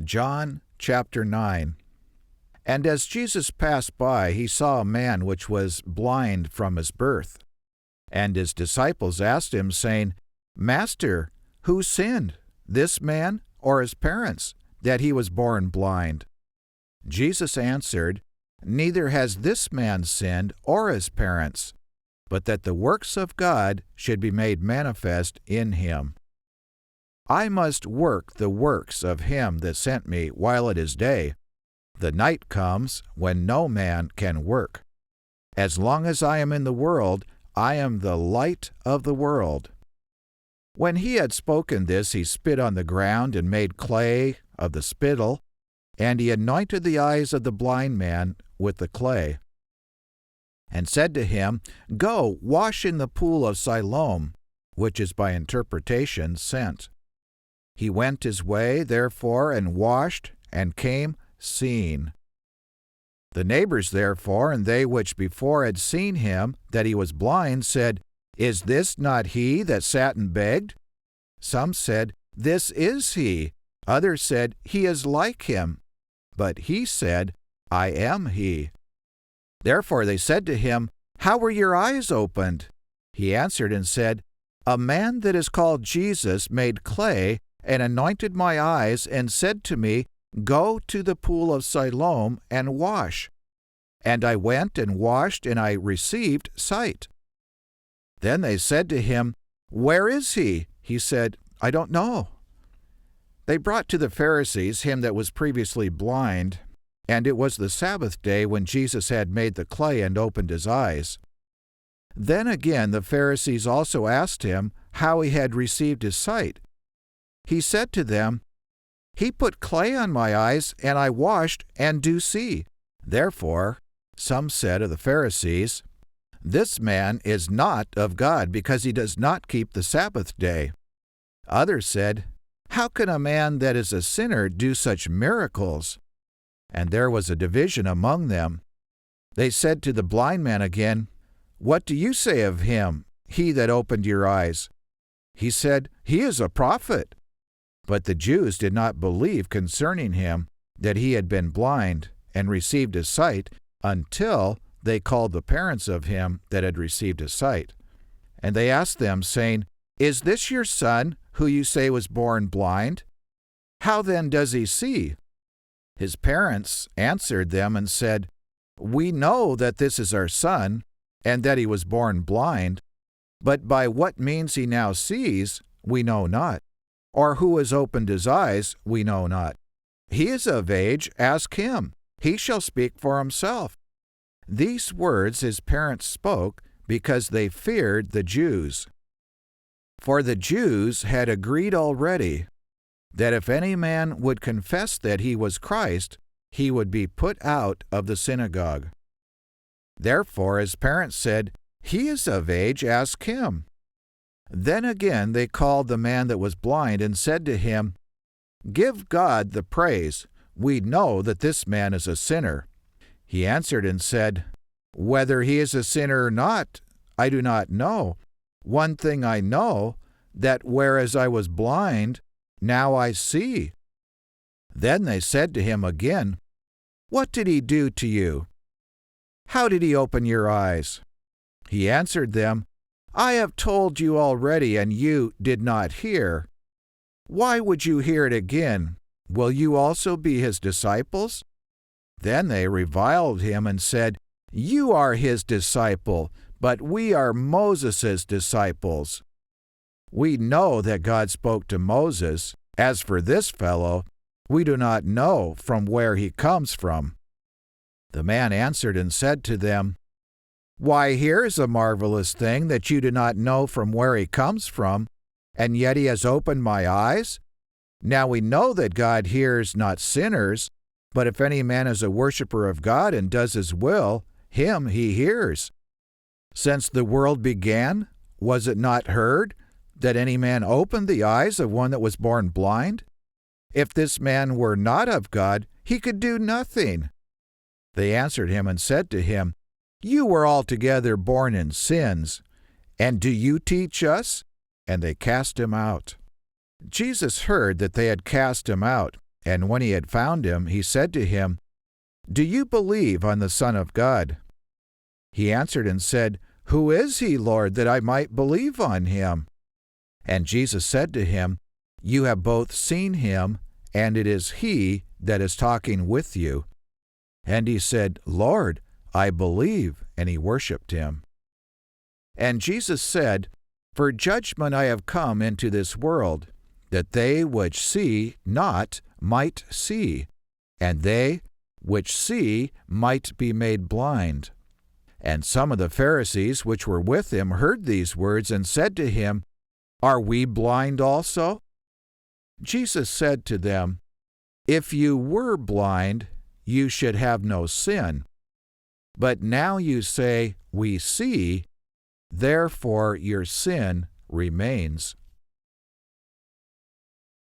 John chapter 9. And as Jesus passed by, he saw a man which was blind from his birth. And his disciples asked him, saying, Master, who sinned, this man or his parents, that he was born blind? Jesus answered, Neither has this man sinned or his parents, but that the works of God should be made manifest in him. I must work the works of him that sent me while it is day. The night comes when no man can work. As long as I am in the world, I am the light of the world. When he had spoken this, he spit on the ground and made clay of the spittle, and he anointed the eyes of the blind man with the clay, and said to him, Go, wash in the pool of Siloam, which is by interpretation sent. He went his way, therefore, and washed, and came seeing. The neighbors, therefore, and they which before had seen him, that he was blind, said, Is this not he that sat and begged? Some said, This is he. Others said, He is like him. But he said, I am he. Therefore they said to him, How were your eyes opened? He answered and said, A man that is called Jesus made clay, and anointed my eyes, and said to me, Go to the pool of Siloam and wash. And I went and washed, and I received sight. Then they said to him, Where is he? He said, I don't know. They brought to the Pharisees him that was previously blind, and it was the Sabbath day when Jesus had made the clay and opened his eyes. Then again the Pharisees also asked him how he had received his sight. He said to them, He put clay on my eyes, and I washed, and do see. Therefore some said of the Pharisees, This man is not of God, because he does not keep the Sabbath day. Others said, How can a man that is a sinner do such miracles? And there was a division among them. They said to the blind man again, What do you say of him, he that opened your eyes? He said, He is a prophet. But the Jews did not believe concerning him that he had been blind and received his sight until they called the parents of him that had received his sight. And they asked them, saying, Is this your son, who you say was born blind? How then does he see? His parents answered them and said, We know that this is our son, and that he was born blind, but by what means he now sees, we know not. Or who has opened his eyes, we know not. He is of age, ask him. He shall speak for himself. These words his parents spoke because they feared the Jews. For the Jews had agreed already that if any man would confess that he was Christ, he would be put out of the synagogue. Therefore his parents said, He is of age, ask him. Then again they called the man that was blind and said to him, Give God the praise. We know that this man is a sinner. He answered and said, Whether he is a sinner or not, I do not know. One thing I know, that whereas I was blind, now I see. Then they said to him again, What did he do to you? How did he open your eyes? He answered them, I have told you already, and you did not hear. Why would you hear it again? Will you also be his disciples? Then they reviled him and said, You are his disciple, but we are Moses' disciples. We know that God spoke to Moses. As for this fellow, we do not know from where he comes from. The man answered and said to them, Why, here is a marvelous thing that you do not know from where he comes from, and yet he has opened my eyes. Now we know that God hears not sinners, but if any man is a worshipper of God and does his will, him he hears. Since the world began, was it not heard that any man opened the eyes of one that was born blind? If this man were not of God, he could do nothing. They answered him and said to him, You were altogether born in sins, and do you teach us? And they cast him out. Jesus heard that they had cast him out, And when he had found him, he said to him, Do you believe on the Son of God? He answered and said, Who is he, Lord, that I might believe on him? And Jesus said to him, You have both seen him, and it is he that is talking with you. And he said, Lord, I believe, and he worshipped him. And Jesus said, For judgment I have come into this world, that they which see not might see, and they which see might be made blind. And some of the Pharisees which were with him heard these words, and said to him, Are we blind also? Jesus said to them, If you were blind, you should have no sin. But now you say, We see, therefore your sin remains.